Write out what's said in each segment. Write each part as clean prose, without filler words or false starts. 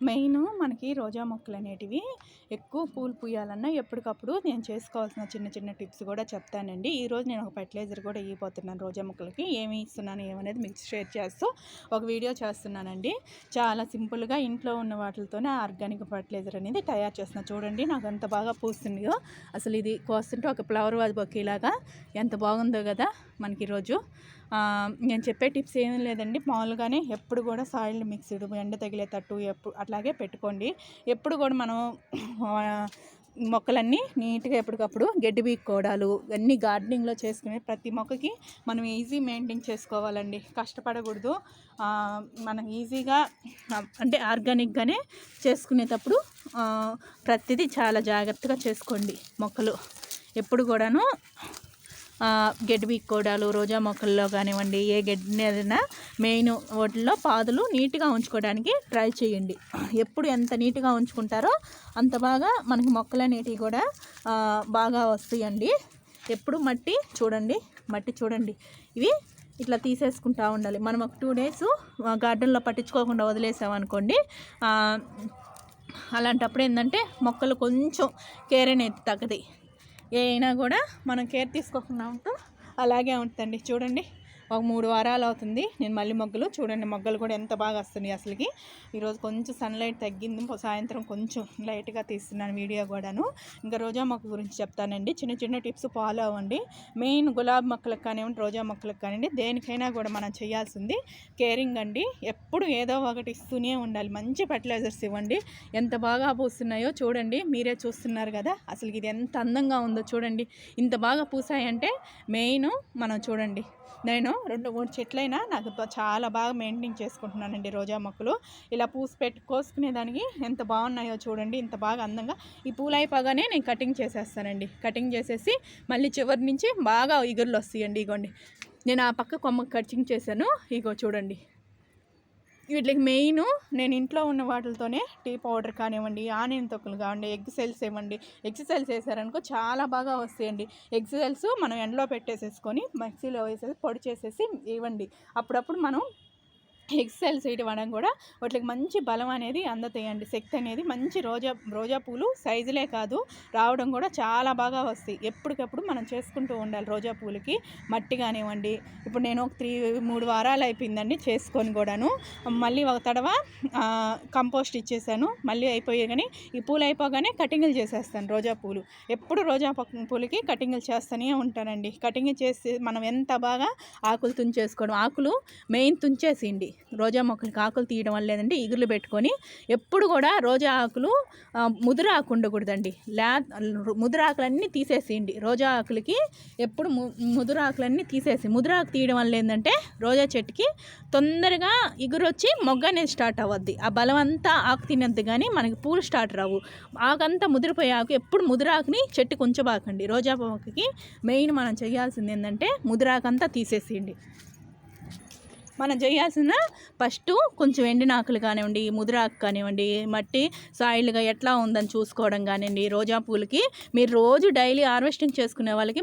Main మనకి రోజా మొక్కలు అనేటివి ఎక్కువ పూలు పూయాలన్నా ఎప్పటికప్పుడు నేను చేసుకోవాల్సిన చిన్న చిన్న టిప్స్ కూడా చెప్తానండి. ఈరోజు నేను ఒక ఫెర్టిలైజర్ కూడా ఇవ్వబోతున్నాను రోజా మొక్కలకి. ఏమి ఇస్తున్నాను ఏమనేది మీకు షేర్ చేస్తూ ఒక వీడియో చేస్తున్నానండి. చాలా సింపుల్గా ఇంట్లో ఉన్న వాటితోనే ఆర్గానిక్ ఫెర్టిలైజర్ అనేది తయారు చేస్తున్నాను. చూడండి నాకు ఎంత బాగా పూస్తుందో. అసలు ఇది కోస్తుంటే ఒక ఫ్లవర్ వాజ్ బొకేలాగా ఎంత బాగుందో కదా మనకి ఈరోజు. నేను చెప్పే టిప్స్ ఏమీ లేదండి, మామూలుగానే ఎప్పుడు కూడా సాయిల్ మిక్స్డ్ ఎండ తగిలేటట్టు ఎప్పుడు అట్లాగే పెట్టుకోండి. ఎప్పుడు కూడా మనం మొక్కలన్నీ నీట్గా ఎప్పటికప్పుడు గడ్డి బీక్కోవడాలు అన్నీ గార్డెనింగ్లో చేసుకునే ప్రతి మొక్కకి మనం ఈజీ మెయింటైన్ చేసుకోవాలండి, కష్టపడకూడదు. మనం ఈజీగా అంటే ఆర్గానిక్గానే చేసుకునేటప్పుడు ప్రతిదీ చాలా జాగ్రత్తగా చేసుకోండి. మొక్కలు ఎప్పుడు కూడాను గడ్డి బీక్కోవడాలు రోజా మొక్కల్లో కానివ్వండి, ఏ గడ్డి ఏదైనా మెయిన్ వాటిల్లో పాదులు నీట్గా ఉంచుకోవడానికి ట్రై చేయండి. ఎప్పుడు ఎంత నీట్గా ఉంచుకుంటారో అంత బాగా మనకి మొక్కలు అనేటివి కూడా బాగా వస్తాయండి. ఎప్పుడు మట్టి చూడండి ఇవి ఇట్లా తీసేసుకుంటూ ఉండాలి. మనం ఒక 2 days గార్డెన్లో పట్టించుకోకుండా వదిలేసామనుకోండి, అలాంటప్పుడు ఏంటంటే మొక్కలు కొంచెం కేర్ అనేది తగ్గదు. ఏ అయినా కూడా మనం కేర్ తీసుకోకుండా ఉంటాం అలాగే ఉంటుందండి. చూడండి ఒక 3 వారాలు అవుతుంది నేను మళ్ళీ మొగ్గలు కూడా ఎంత బాగా వస్తున్నాయి. అసలుకి ఈరోజు కొంచెం సన్లైట్ తగ్గింది, సాయంత్రం కొంచెం లైట్గా తీస్తున్నాను వీడియో కూడాను. ఇంకా రోజా మొక్క గురించి చెప్తానండి. చిన్న చిన్న టిప్స్ ఫాలో అవ్వండి. మెయిన్ గులాబీ మొక్కలకు కానివ్వండి, రోజా మొక్కలకు కానివ్వండి, దేనికైనా కూడా మనం చేయాల్సింది కేరింగ్ అండి. ఎప్పుడు ఏదో ఒకటి ఇస్తూనే ఉండాలి. మంచి ఫెర్టిలైజర్స్ ఇవ్వండి. ఎంత బాగా పూస్తున్నాయో చూడండి, మీరే చూస్తున్నారు కదా. అసలు ఇది ఎంత అందంగా ఉందో చూడండి. ఇంత బాగా పూసాయంటే మెయిన్ మనం చూడండి, నేను 2-3 చెట్లైనా నాకు చాలా బాగా మెయింటైన్ చేసుకుంటున్నానండి రోజా మొక్కలు. ఇలా కోసుకునేదానికి ఎంత బాగున్నాయో చూడండి. ఇంత బాగా అందంగా ఈ పూలు అయిపోగానే నేను కటింగ్ చేసేస్తానండి. కటింగ్ చేసేసి మళ్ళీ చివరి నుంచి బాగా ఇగుర్లు వస్తాయండి. ఇగోండి నేను ఆ పక్క కొమ్మ కటింగ్ చేశాను. ఇగో చూడండి, వీటికి మెయిన్ నేను ఇంట్లో ఉన్న వాటితోనే టీ పౌడర్ కానివ్వండి, ఆనియన్ తొక్కులు కానివ్వండి, ఎగ్ సెల్స్ ఇవ్వండి. ఎగ్ సెల్స్ వేసారనుకో చాలా బాగా వస్తాయండి. ఎగ్ సెల్స్ మనం ఎండలో పెట్టేసేసుకొని మిక్సీలో వేసేసి పొడి చేసేసి ఇవ్వండి. అప్పుడప్పుడు మనం ఎగ్ సెల్స్ వేయడం కూడా వాటికి మంచి బలం అనేది అందుతాయండి. శక్తి అనేది మంచి రోజా పూలు సైజులే కాదు రావడం కూడా చాలా బాగా వస్తాయి. ఎప్పటికప్పుడు మనం చేసుకుంటూ ఉండాలి. రోజా పూలకి మట్టి కానివ్వండి. ఇప్పుడు నేను ఒక 3 వారాలు అయిపోయిందండి చేసుకొని కూడాను. మళ్ళీ ఒక తడవ కంపోస్ట్ ఇచ్చేసాను. మళ్ళీ అయిపోయాయి కానీ ఈ పూలు అయిపోగానే కటింగ్లు చేసేస్తాను. రోజా పూలు ఎప్పుడు రోజా పూలకి కటింగ్లు చేస్తూనే ఉంటానండి. కటింగ్ చేసి మనం ఎంత బాగా ఆకులు తుంచేసుకోవడం, ఆకులు మెయిన్ తుంచేసిండి. రోజా మొక్కలకి ఆకులు తీయడం వల్ల లేదంటే ఇగుర్లు పెట్టుకొని ఎప్పుడు కూడా రోజా ఆకులు ముదురు ఆకు ఉండకూడదండి. ముదురు ఆకులన్నీ తీసేసేయండి. రోజా ఆకులకి ఎప్పుడు ముదురు ఆకులన్నీ ముదురు ఆకు తీయడం వల్ల ఏంటంటే రోజా చెట్టుకి తొందరగా ఇగురు వచ్చి మొగ్గ అనేది స్టార్ట్ అవ్వద్ది. ఆ బలం అంతా ఆకు తినద్దు కానీ మనకి పూలు స్టార్ట్ రావు. ఆకంతా ముదిరిపోయే ఆకు ఎప్పుడు ముదురు ఆకుని చెట్టుకు ఉంచబాకండి. రోజా మొక్కకి మెయిన్ మనం చేయాల్సింది ఏంటంటే ముదురాకంతా తీసేసేయండి. మనం చేయాల్సిన ఫస్ట్ కొంచెం ఎండిన ఆకులు కానివ్వండి, ముదురాకు కానివ్వండి, మట్టి సాయిల్గా ఎట్లా ఉందని చూసుకోవడం కానివ్వండి. రోజా పూలకి మీరు రోజు డైలీ హార్వెస్టింగ్ చేసుకునే వాళ్ళకి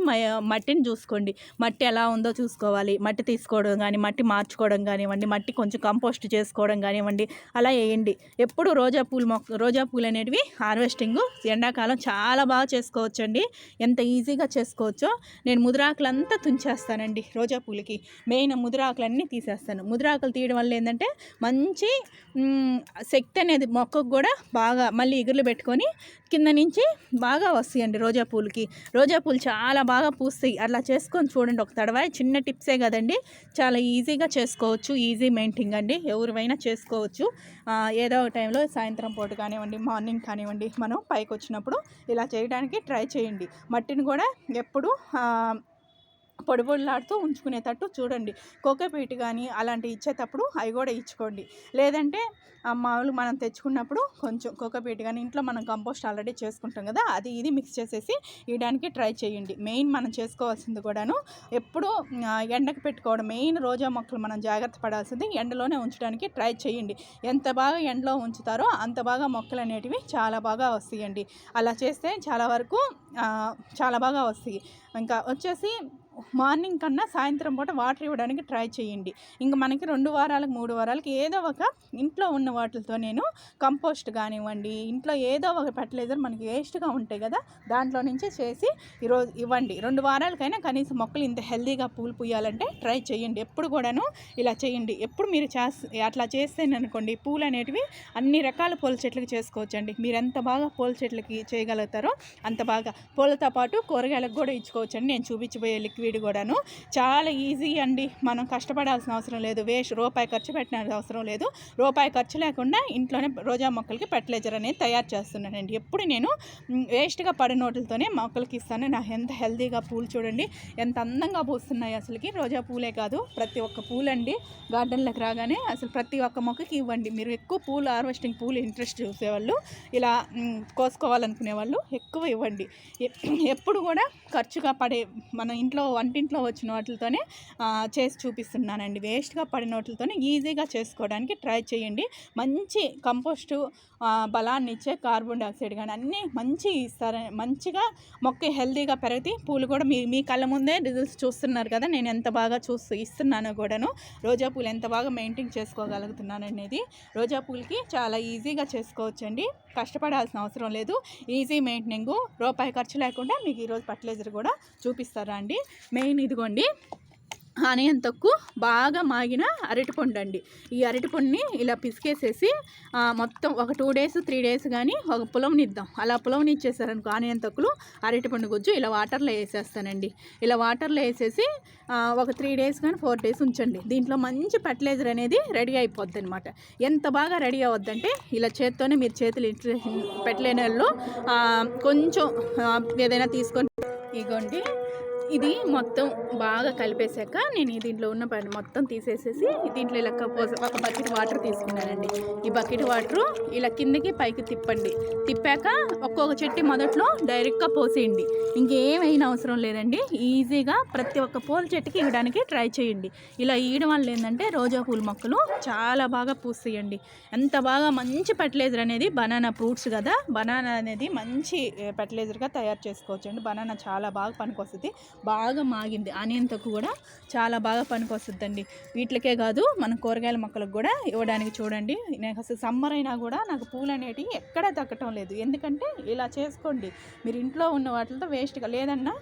మట్టిని చూసుకోండి. మట్టి ఎలా ఉందో చూసుకోవాలి. మట్టి తీసుకోవడం కానీ, మట్టి మార్చుకోవడం కానివ్వండి, మట్టి కొంచెం కంపోస్ట్ చేసుకోవడం కానివ్వండి, అలా వేయండి. ఎప్పుడు రోజా పూలు అనేటివి హార్వెస్టింగ్ ఎండాకాలం చాలా బాగా చేసుకోవచ్చండి. ఎంత ఈజీగా చేసుకోవచ్చో. నేను ముదురాకులంతా తుంచేస్తానండి. రోజా పూలకి మెయిన్ ముదురాకులన్నీ తీసేస్తాను. ముదురాకులు తీయడం వల్ల ఏంటంటే మంచి శక్తి అనేది మొక్కకు కూడా బాగా మళ్ళీ ఇగుర్లు పెట్టుకొని కింద నుంచి బాగా వస్తాయండి. రోజా పూలు చాలా బాగా పూస్తాయి. అట్లా చేసుకొని చూడండి ఒక తడవ. చిన్న టిప్సే కదండి, చాలా ఈజీగా చేసుకోవచ్చు. ఈజీ మెయింటైన్ అండి, ఎవరివైనా చేసుకోవచ్చు. ఏదో ఒక టైంలో సాయంత్రం పూట కానివ్వండి, మార్నింగ్ కానివ్వండి, మనం పైకి వచ్చినప్పుడు ఇలా చేయడానికి ట్రై చేయండి. మట్టిని కూడా ఎప్పుడు పొడిలాడుతూ ఉంచుకునేటట్టు చూడండి. కోకోపీట్ కానీ అలాంటివి ఇచ్చేటప్పుడు అవి కూడా ఇచ్చుకోండి. లేదంటే మామూలు మనం తెచ్చుకున్నప్పుడు కొంచెం కోకోపీట్ కానీ ఇంట్లో మనం కంపోస్ట్ ఆల్రెడీ చేసుకుంటాం కదా, అది ఇది మిక్స్ చేసేసి ఇవ్వడానికి ట్రై చేయండి. మెయిన్ మనం చేసుకోవాల్సింది కూడాను ఎప్పుడు ఎండకు పెట్టుకోవడం. మెయిన్ రోజా మొక్కలు మనం జాగ్రత్త పడాల్సింది ఎండలోనే ఉంచడానికి ట్రై చేయండి. ఎంత బాగా ఎండలో ఉంచుతారో అంత బాగా మొక్కలు అనేటివి చాలా బాగా వస్తాయండి. అలా చేస్తే చాలా వరకు చాలా బాగా వస్తాయి. ఇంకా వచ్చేసి మార్నింగ్ కన్నా సాయంత్రం పూట వాటర్ ఇవ్వడానికి ట్రై చేయండి. ఇంక మనకి 2 వారాలకు 3 వారాలకి ఏదో ఒక ఇంట్లో ఉన్న వాటితో నేను కంపోస్ట్ కానివ్వండి, ఇంట్లో ఏదో ఒక ఫెర్టిలైజర్ మనకి వేస్ట్గా ఉంటాయి కదా, దాంట్లో నుంచే చేసి ఈరోజు ఇవ్వండి. 2 వారాలకైనా కనీసం మొక్కలు ఇంత హెల్తీగా పూలు పూయాలంటే ట్రై చేయండి. ఎప్పుడు కూడాను ఇలా చేయండి. ఎప్పుడు మీరు అట్లా చేస్తేననుకోండి పూలు అనేటివి అన్ని రకాల పూల చెట్లకి చేసుకోవచ్చండి. మీరు ఎంత బాగా పూల చెట్లకి చేయగలుగుతారో అంత బాగా. పూలతో పాటు కూరగాయలకు కూడా ఇచ్చుకోవచ్చండి. నేను చూపించబోయే లిక్విడ్ కూడాను చాలా ఈజీ అండి. మనం కష్టపడాల్సిన అవసరం లేదు, రూపాయి ఖర్చు పెట్టిన అవసరం లేదు. రూపాయి ఖర్చు లేకుండా ఇంట్లోనే రోజా మొక్కలకి ఫెర్టిలైజర్ అనేది తయారు చేస్తున్నానండి. ఎప్పుడు నేను వేస్ట్గా పడిన నోట్లతోనే మొక్కలకి ఇస్తాను. నాకు ఎంత హెల్తీగా పూలు చూడండి ఎంత అందంగా పూస్తున్నాయి. అసలుకి రోజా పూలే కాదు, ప్రతి ఒక్క పూలండి గార్డెన్లోకి రాగానే అసలు ప్రతి ఒక్క మొక్కకి ఇవ్వండి. మీరు ఎక్కువ పూలు హార్వెస్టింగ్ పూలు ఇంట్రెస్ట్ చూసేవాళ్ళు, ఇలా కోసుకోవాలనుకునే వాళ్ళు ఎక్కువ ఇవ్వండి. ఎప్పుడు కూడా ఖర్చుగా పడే మన ఇంట్లో వంటింట్లో వచ్చిన వాటితోనే చేసి చూపిస్తున్నానండి. వేస్ట్గా పడిన వాటితోనే ఈజీగా చేసుకోవడానికి ట్రై చేయండి. మంచి కంపోస్టు బలాన్ని ఇచ్చే కార్బన్ డైఆక్సైడ్ కానీ అన్నీ మంచి ఇస్తారని మంచిగా మొక్క హెల్తీగా పెరిగి పూలు కూడా మీ కళ్ళ ముందే రిజల్ట్స్ చూస్తున్నారు కదా, నేను ఎంత బాగా ఇస్తున్నానో కూడాను. రోజా పూలు ఎంత బాగా మెయింటైన్ చేసుకోగలుగుతున్నాను అనేది రోజా పూలకి చాలా ఈజీగా చేసుకోవచ్చండి. కష్టపడాల్సిన అవసరం లేదు, ఈజీ మెయింటెనింగ్, రూపాయి ఖర్చు లేకుండా మీకు ఈరోజు ఫర్టిలైజర్ కూడా చూపిస్తారా అండి. మెయిన్ ఇదిగోండి ఆనియన్ తొక్కు బాగా మాగిన అరటిపండు అండి. ఈ అరటిపండుని ఇలా పిసికేసేసి మొత్తం ఒక 2 days 3 days కానీ ఒక పులవనిద్దాం. అలా పులవని ఇచ్చేసారనుకో ఆనియన్ తొక్కులు అరటిపండు గుజ్జు ఇలా వాటర్లో వేసేస్తానండి. ఇలా వాటర్లో వేసేసి ఒక 3 days కానీ 4 days ఉంచండి. దీంట్లో మంచి ఫర్టిలైజర్ అనేది రెడీ అయిపోద్ది అనమాట. ఎంత బాగా రెడీ అవ్వద్దంటే ఇలా చేత్తోనే మీరు చేతులు పెట్టలేని వాళ్ళు కొంచెం ఏదైనా తీసుకొని ఇగోండి ఇది మొత్తం బాగా కలిపేశాక నేను దీంట్లో ఉన్న పని మొత్తం తీసేసేసి దీంట్లో ఇలా ఒక బకెట్ వాటర్ తీసుకున్నానండి. ఈ బకెట్ వాటరు ఇలా కిందకి పైకి తిప్పాక ఒక్కొక్క చెట్టు మొదట్లో డైరెక్ట్గా పోసేయండి. ఇంకేమైనా అవసరం లేదండి. ఈజీగా ప్రతి ఒక్క పూల చెట్టుకి ఇవ్వడానికి ట్రై చేయండి. ఇలా ఇవ్వడం వల్ల ఏంటంటే రోజా పూల మొక్కలు చాలా బాగా పూస్తాయండి. ఎంత బాగా మంచి ఫర్టిలైజర్ అనేది బనానా ఫ్రూట్స్ కదా, బనానా అనేది మంచి ఫర్టిలైజర్గా తయారు చేసుకోవచ్చండి. బనానా చాలా బాగా పనికొస్తుంది. బాగా మాగింది ఆనియన్ తొక్కు కూడా చాలా బాగా పనికొస్తుందండి. వీటికే కాదు మన కూరగాయల మొక్కలకు కూడా ఇవ్వడానికి చూడండి. నాకు అసలు సమ్మర్ అయినా కూడా నాకు పూలు అనేటివి ఎక్కడా తగ్గటం లేదు. ఎందుకంటే ఇలా చేసుకోండి. మీరు ఇంట్లో ఉన్న వాటితో వేస్ట్గా లేదన్నా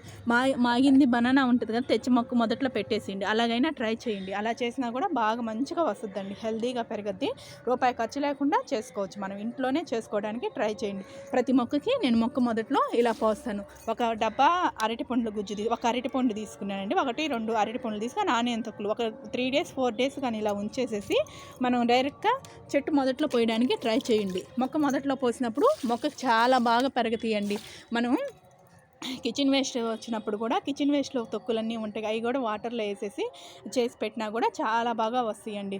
మాగింది బనానా ఉంటుంది కదా, తెచ్చి మొక్క మొదట్లో పెట్టేసేయండి. అలాగైనా ట్రై చేయండి. అలా చేసినా కూడా బాగా మంచిగా వస్తుందండి, హెల్తీగా పెరగద్ది. రూపాయి ఖర్చు లేకుండా చేసుకోవచ్చు. మనం ఇంట్లోనే చేసుకోవడానికి ట్రై చేయండి. ప్రతి మొక్కకి నేను మొక్క మొదట్లో ఇలా పోస్తాను. ఒక డబ్బా అరటిపండ్ల గుజ్జుది ఒక అరటిపండు తీసుకున్నానండి. 1-2 అరటిపండ్లు తీసుకొని ఆనియన్ తొక్కులు ఒక 3 days 4 days కానీ ఇలా ఉంచేసేసి మనం డైరెక్ట్గా చెట్టు మొదట్లో పోయడానికి ట్రై చేయండి. మొక్క మొదట్లో పోసినప్పుడు మొక్కకు చాలా బాగా పెరుగుతాయండి. మనం కిచెన్ వేస్ట్ వచ్చినప్పుడు కూడా కిచెన్ వేస్ట్లో తొక్కులన్నీ ఉంటాయి, అవి కూడా వాటర్లో వేసేసి చేసి పెట్టినా కూడా చాలా బాగా వస్తాయండి.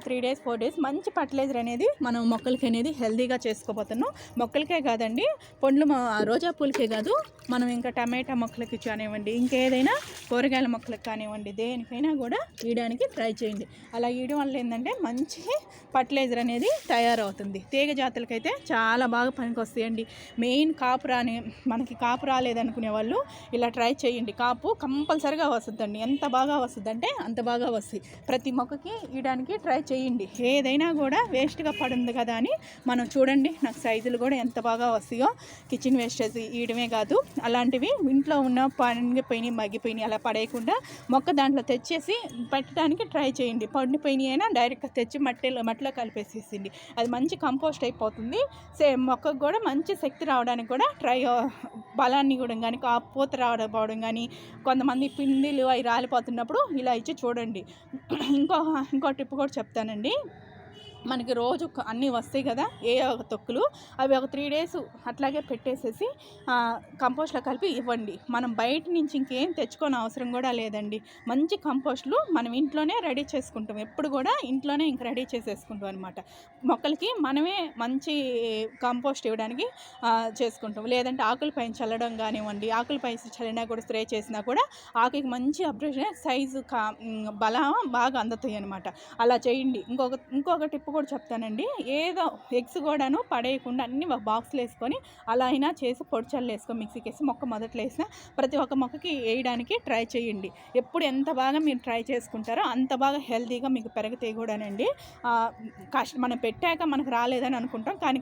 3 days 4 days మంచి ఫర్టిలైజర్ అనేది మనం మొక్కలకి అనేది హెల్తీగా చేసుకోబోతున్నాం. మొక్కలకే కాదండి, రోజా పూలకే కాదు, మనం ఇంకా టమాటా మొక్కలకి కానివ్వండి, ఇంకేదైనా కూరగాయల మొక్కలకు కానివ్వండి, దేనికైనా కూడా వేయడానికి ట్రై చేయండి. అలా వేయడం వల్ల ఏంటంటే మంచి ఫర్టిలైజర్ అనేది తయారవుతుంది. తీగ జాతులకైతే చాలా బాగా పనికొస్తాయండి. మెయిన్ మనకి కాపు రాలేదనుకునే వాళ్ళు ఇలా ట్రై చేయండి. కాపు కంపల్సరిగా వస్తుందండి. ఎంత బాగా వస్తుందంటే అంత బాగా వస్తుంది. ప్రతి మొక్కకి ఇవ్వడానికి ట్రై చేయండి. ఏదైనా కూడా వేస్ట్గా పడింది కదా అని మనం చూడండి, నాకు సైజులు కూడా ఎంత బాగా వస్తాయో. కిచెన్ వేస్టేజ్ ఇవ్వడమే కాదు, అలాంటివి ఇంట్లో ఉన్న పండిపోయినాయి మగ్గిపోయినాయి అలా పడేయకుండా మొక్క దాంట్లో తెచ్చేసి పెట్టడానికి ట్రై చేయండి. పండిపోయినాయి అయినా డైరెక్ట్గా తెచ్చి మట్టిలో కలిపేసేసింది, అది మంచి కంపోస్ట్ అయిపోతుంది. మొక్కకు కూడా మంచి శక్తి రావడానికి కూడా బలాన్ని కూడా కానీ పూత రావడం కానీ, కొంతమంది పిండిలు అవి రాలిపోతున్నప్పుడు ఇలా ఇచ్చి చూడండి. ఇంకో టిప్ కూడా చెప్తానండి. మనకి రోజు అన్నీ వస్తాయి కదా ఏ ఒక తొక్కులు, అవి ఒక 3 days అట్లాగే పెట్టేసేసి కంపోస్ట్లో కలిపి ఇవ్వండి. మనం బయట నుంచి ఇంకేం తెచ్చుకోని అవసరం కూడా లేదండి. మంచి కంపోస్ట్లు మనం ఇంట్లోనే రెడీ చేసుకుంటాం. ఎప్పుడు కూడా ఇంట్లోనే ఇంక రెడీ చేసేసుకుంటాం అనమాట. మొక్కలకి మనమే మంచి కంపోస్ట్ ఇవ్వడానికి చేసుకుంటాం. లేదంటే ఆకులపైన చల్లడం కానివ్వండి, ఆకులపై చల్లినా కూడా స్ప్రే చేసినా కూడా ఆకుకి మంచి అప్రేషన్ సైజు బలం బాగా అందుతాయి అనమాట. అలా చేయండి. ఇంకొక టిప్ కూడా చెప్తానండి. ఏదో ఎగ్స్ కూడాను పడేయకుండా అన్నీ ఒక బాక్స్లో వేసుకొని అలా అయినా చేసి పొడిచల్లు వేసుకొని మిక్సీకి వేసి మొక్క మొదట్లో వేసిన ప్రతి ఒక్క మొక్కకి వేయడానికి ట్రై చేయండి. ఎప్పుడు ఎంత బాగా మీరు ట్రై చేసుకుంటారో అంత బాగా హెల్తీగా మీకు పెరుగుతాయి కూడానండి. మనం పెట్టాక మనకు రాలేదని అనుకుంటాం, కానీ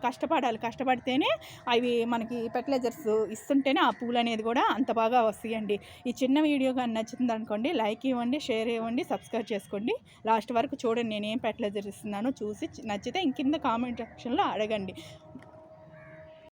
కష్టపడితేనే అవి మనకి ఫెర్టిలైజర్స్ ఇస్తుంటేనే ఆ పూలు అనేది కూడా అంత బాగా వస్తాయండి. ఈ చిన్న వీడియో కానీ నచ్చింది అనుకోండి, లైక్ ఇవ్వండి, షేర్ ఇవ్వండి, సబ్స్క్రైబ్ చేసుకోండి. లాస్ట్ వరకు చూడండి నేను ఏం ఫెర్టిలైజర్ ఇస్తున్నానో చూసి నచ్చితే ఇంకింద కామెంట్ సెక్షన్లో అడగండి.